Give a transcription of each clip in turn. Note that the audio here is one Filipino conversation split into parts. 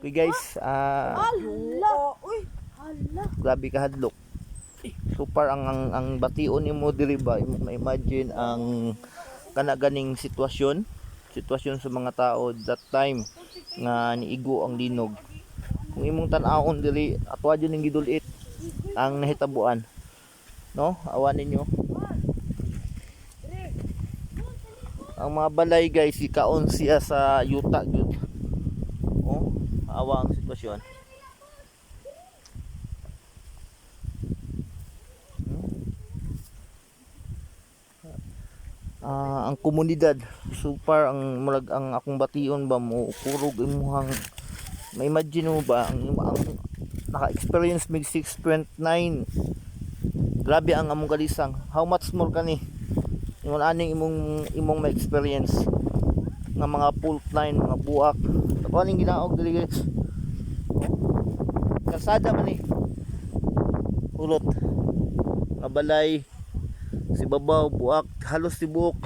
Okay guys, Hala! Uy! Hala! grabe ka hadlok. So far ang bation nimo diri ba, imo ma-imagine ang kanaganing sitwasyon sa mga tao that time nga niigo ang linog. Kung imong tan-awon diri, atwa jud ning gidulit ang nahitabuan. No? Awan ninyo. Ang mga balay guys, ikaon siya sa yuta jud. Oh, awa ang sitwasyon. Ang komunidad so far ang murag ang akong bation ba mo kurog imuhang ma-imagine mo ba ang naka-experience mig 6.9, grabe ang among kalisang. How much more kani imong aning imong ma-experience nga mga fault line, mga buak ako aning ginaog dili guys. Kalsada man ni ulot nga balay si babaw buak halos tibok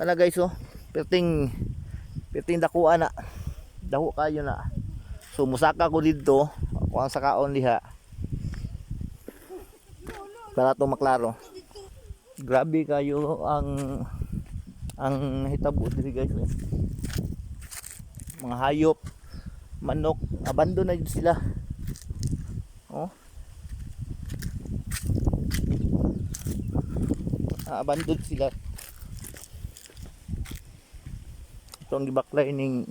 kana guys. Oh, perting dakuan na daho kayo na. So musaka ko dito ako ang sakaon diha para to maklaro. Grabe kayo ang hitabo diri guys. Oh, mga hayop, manok, abandon na yun sila. Oh, abandon sila. Ito ang gibaklay ning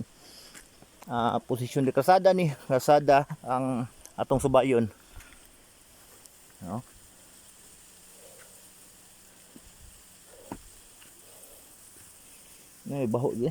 posisyon di kalsada ni kalsada ang atong subayon. No? Ngay baho di.